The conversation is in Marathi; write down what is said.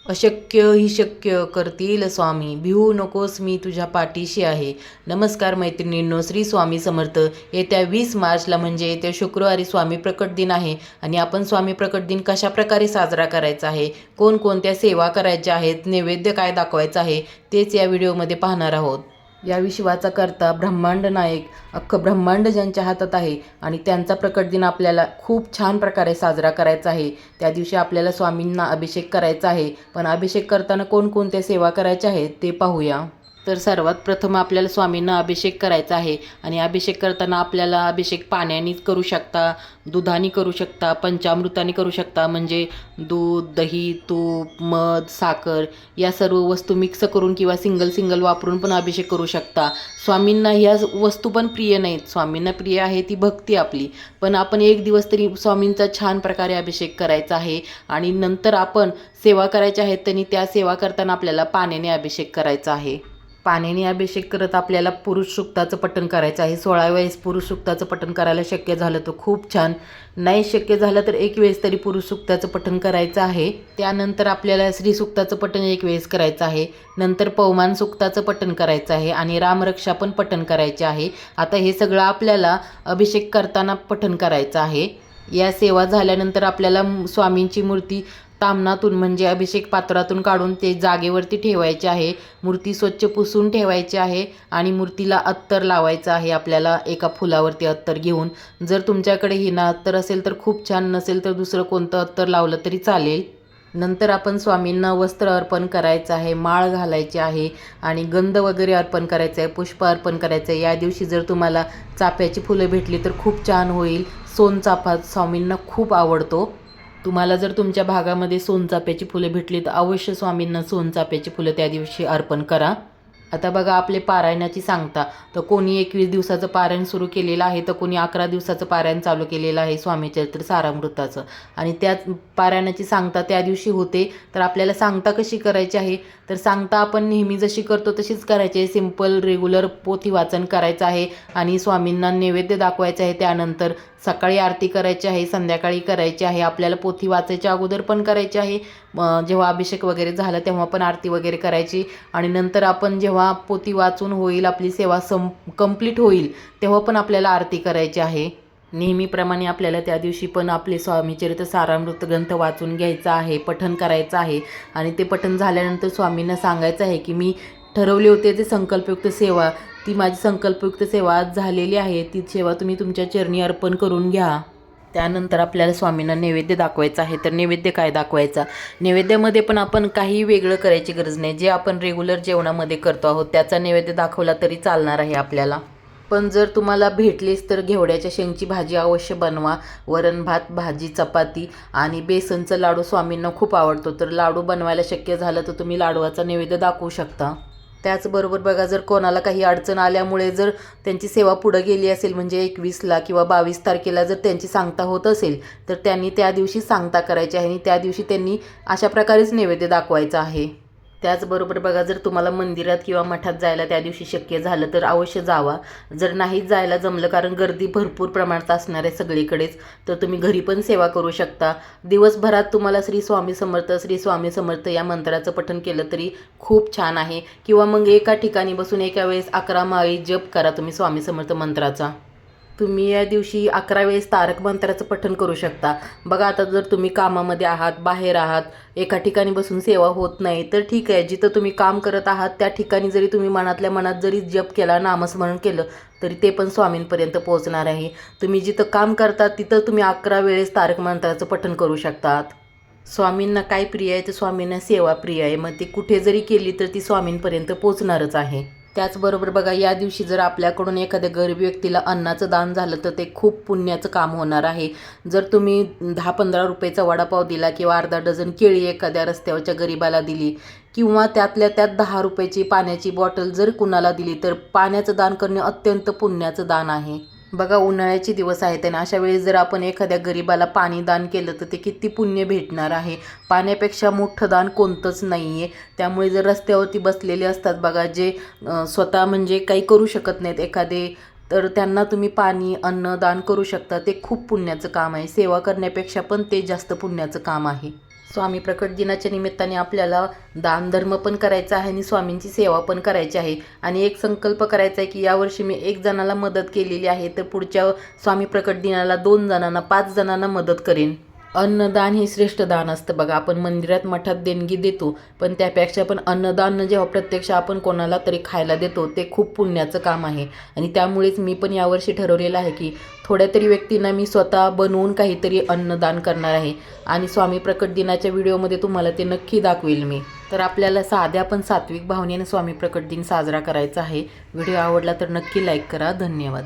अशक्य ही शक्य करतील स्वामी, भिवू नकोस मी तुझ्या पाठीशी आहे. नमस्कार मैत्रिणींनो, श्री स्वामी समर्थ. येत्या 20 मार्चला म्हणजे येत्या शुक्रवारी स्वामी प्रकट दिन आहे आणि आपण स्वामी प्रकट दिन कशाप्रकारे साजरा करायचा आहे, कोणकोणत्या सेवा करायच्या आहेत, नैवेद्य काय दाखवायचं आहे, तेच या व्हिडिओमध्ये पाहणार आहोत. या विश्वाचा कर्ता ब्रह्मांड नायक, अख्खं ब्रह्मांड ज्यांच्या हातात आहे आणि त्यांचा प्रकट दिन आपल्याला खूप छान प्रकारे साजरा करायचा आहे. त्या दिवशी आपल्याला स्वामींना अभिषेक करायचा आहे. पण अभिषेक करताना कोणकोणत्या सेवा करायच्या आहेत ते पाहूया. तर सर्वात प्रथम आपल्याला स्वामींना अभिषेक करायचा आहे आणि अभिषेक करताना आपल्याला अभिषेक पाण्यानेच करू शकता, दुधाने करू शकता, पंचामृताने करू शकता. म्हणजे दूध, दही, तूप, मध, साखर या सर्व वस्तू मिक्स करून किंवा सिंगल वापरून पण अभिषेक करू शकता. स्वामींना ह्या वस्तू पण प्रिय नाहीत. स्वामींना प्रिय आहे ती भक्ती आपली. पण आपण एक दिवस तरी स्वामींचा छान प्रकारे अभिषेक करायचा आहे आणि नंतर आपण सेवा करायच्या आहेत. त्यांनी त्या सेवा करताना आपल्याला पाण्याने अभिषेक करायचा आहे. पाण्याने अभिषेक करत आपल्याला पुरुष सूक्ताचं पठण करायचं आहे. 16 वेळेस पुरुष सूक्ताचं पठण करायला शक्य झालं तर खूप छान, नाही शक्य झालं तर एक वेळेस तरी पुरुष सूक्ताचं पठण करायचं आहे. त्यानंतर आपल्याला श्री सूक्ताचं पठण एक वेळेस करायचं आहे. नंतर पवमान सूक्ताचं पठण करायचं आहे आणि रामरक्षा पण पठण करायचे आहे. आता हे सगळं आपल्याला अभिषेक करताना पठण करायचं आहे. या सेवा झाल्यानंतर आपल्याला स्वामींची मूर्ती तामणातून म्हणजे अभिषेक पात्रातून काढून ते जागेवरती ठेवायचे आहे. मूर्ती स्वच्छ पुसून ठेवायची आहे आणि मूर्तीला अत्तर लावायचं आहे. आपल्याला एका फुलावरती अत्तर घेऊन, जर तुमच्याकडे हिना अत्तर असेल तर खूप छान, नसेल तर दुसरं कोणतं अत्तर लावलं तरी चालेल. नंतर आपण स्वामींना वस्त्र अर्पण करायचं आहे, माळ घालायची आहे आणि गंध वगैरे अर्पण करायचं आहे, पुष्प अर्पण करायचं आहे. या दिवशी जर तुम्हाला चाफ्याची फुलं भेटली तर खूप छान होईल. सोनचाफा स्वामींना खूप आवडतो. तुम्हाला जर तुमच्या भागामध्ये सोनचाफ्याची फुले भेटली तर अवश्य स्वामींना सोनचाफ्याची फुलं त्या दिवशी अर्पण करा. आता बघा आपले पारायणाची सांगता, तर कोणी 21 दिवसाचं पारायण सुरू केलेलं आहे, तर कोणी 11 दिवसाचं पारायण चालू केलेलं आहे स्वामी चरित्र सारामृताचं. आणि त्याच पारायणाची सांगता त्या दिवशी होते. तर आपल्याला सांगता कशी करायची आहे, तर सांगता आपण नेहमी जशी करतो तशीच करायची आहे. सिंपल रेग्युलर पोथी वाचन करायचं आहे आणि स्वामींना नैवेद्य दाखवायचं आहे. त्यानंतर सकाळी आरती करायची आहे, संध्याकाळी करायची आहे. आपल्याला पोथी वाचायच्या अगोदर पण करायची आहे, जेव्हा अभिषेक वगैरे झाला तेव्हा पण आरती वगैरे करायची आणि नंतर आपण जेव्हा पोथी वाचून होईल, आपली सेवा कंप्लीट होईल, तेव्हा पण आपल्याला आरती करायची आहे. नेहमीप्रमाणे आपल्याला त्या दिवशी पण आपले स्वामीचरित्र सारामृत ग्रंथ वाचून घ्यायचा आहे, पठण करायचं आहे आणि ते पठण झाल्यानंतर स्वामींना सांगायचं आहे की मी ठरवले होते ते संकल्पयुक्त सेवा, ती माझी संकल्पयुक्त सेवा आज झालेली आहे, ती सेवा तुम्ही तुमच्या चरणी अर्पण करून घ्या. त्यानंतर आपल्याला स्वामींना नैवेद्य दाखवायचा आहे. तर नैवेद्य काय दाखवायचा, नैवेद्यामध्ये पण आपण काही वेगळं करायची गरज नाही. जे आपण रेग्युलर जेवणामध्ये करतो आहोत त्याचा नैवेद्य दाखवला तरी चालणार आहे आपल्याला. पण जर तुम्हाला भेटलीच तर घेवड्याच्या शेंगची भाजी अवश्य बनवा. वरण भात, भाजी, चपाती आणि बेसनचं लाडू स्वामींना खूप आवडतो. तर लाडू बनवायला शक्य झालं तर तुम्ही लाडूचा नैवेद्य दाखवू शकता. त्याचबरोबर बघा, जर कोणाला काही अडचण आल्यामुळे जर त्यांची सेवा पुढं गेली असेल, म्हणजे 21ला किंवा 22 तारखेला जर त्यांची सांगता होत असेल, तर त्यांनी त्या दिवशी सांगता करायची आहे आणि त्या दिवशी त्यांनी अशा प्रकारेच नैवेद्य दाखवायचा आहे. त्याचबरोबर बघा, जर तुम्हाला मंदिरात किंवा मठात जायला त्या दिवशी शक्य झालं तर अवश्य जावा. जर नाहीच जायला जमलं, कारण गर्दी भरपूर प्रमाणात असणार आहे सगळीकडेच, तर तुम्ही घरी पण सेवा करू शकता. दिवसभरात तुम्हाला श्री स्वामी समर्थ, श्री स्वामी समर्थ या मंत्राचं पठण केलं तरी खूप छान आहे. किंवा मग एका ठिकाणी बसून एका वेळेस 11 माळी जप करा तुम्ही स्वामी समर्थ मंत्राचा. तुम्ही या दिवशी 11 वेळेस तारक मंत्राचं पठण करू शकता. बघा, आता जर तुम्ही कामामध्ये आहात, बाहेर आहात, एका ठिकाणी बसून सेवा होत नाही, तर ठीक आहे, जिथं तुम्ही काम करत आहात त्या ठिकाणी जरी तुम्ही मनातल्या मनात जरी जप केला, नामस्मरण केलं, तरी ते पण स्वामींपर्यंत पोहोचणार आहे. तुम्ही जिथं काम करतात तिथं तुम्ही 11 वेळेस तारक मंत्राचं पठण करू शकतात. स्वामींना काय प्रिय आहे, तर स्वामींना सेवा प्रिय आहे. मग ती कुठे जरी केली तर ती स्वामींपर्यंत पोहोचणारच आहे. त्याचबरोबर बघा, या दिवशी जर आपल्याकडून एखाद्या गरीब व्यक्तीला अन्नाचं दान झालं तर ते खूप पुण्याचं काम होणार आहे. जर तुम्ही 10-15 रुपयाचा वडापाव दिला किंवा अर्धा डझन केळी एखाद्या रस्त्यावरच्या गरीबाला दिली किंवा त्यातल्या त्यात 10 रुपयाची पाण्याची बॉटल जर कुणाला दिली, तर पाण्याचं दान करणे अत्यंत पुण्याचं दान आहे. बघा, उन्हाळ्याचे दिवस आहेत आणि अशा वेळी जर आपण एखाद्या गरीबाला पाणी दान केलं तर ते किती पुण्य भेटणार आहे. पाण्यापेक्षा मोठं दान कोणतंच नाही आहे. त्यामुळे जर रस्त्यावरती बसलेले असतात बघा, जे स्वतः म्हणजे काही करू शकत नाहीत एखादे, तर त्यांना तुम्ही पाणी, अन्न दान करू शकता. ते खूप पुण्याचं काम आहे. सेवा करण्यापेक्षा पण ते जास्त पुण्याचं काम आहे. स्वामी प्रकट दिनाच्या निमित्ताने आपल्याला दानधर्म पण करायचा आहे आणि स्वामींची सेवा पण करायची आहे. आणि एक संकल्प करायचा आहे की यावर्षी मी 1 जणाला मदत केलेली आहे, तर पुढच्या स्वामी प्रकट दिनाला 2 जणांना, 5 जणांना मदत करेन. अन्नदान हे श्रेष्ठ दान असतं बघा. आपण मंदिरात मठात देणगी देतो, पण त्यापेक्षा पण अन्नदान जेव्हा प्रत्यक्ष आपण कोणाला तरी खायला देतो ते खूप पुण्याचं काम आहे. आणि त्यामुळेच मी पण यावर्षी ठरवलेलं आहे की थोड्या तरी व्यक्तींना मी स्वतः बनवून काहीतरी अन्नदान करणार आहे. आणि स्वामी प्रकट दिनाच्या व्हिडिओमध्ये तुम्हाला ते नक्की दाखवेल मी. तर आपल्याला साध्या पण सात्विक भावनेने स्वामी प्रकट दिन साजरा करायचा आहे. व्हिडिओ आवडला तर नक्की लाईक करा. धन्यवाद.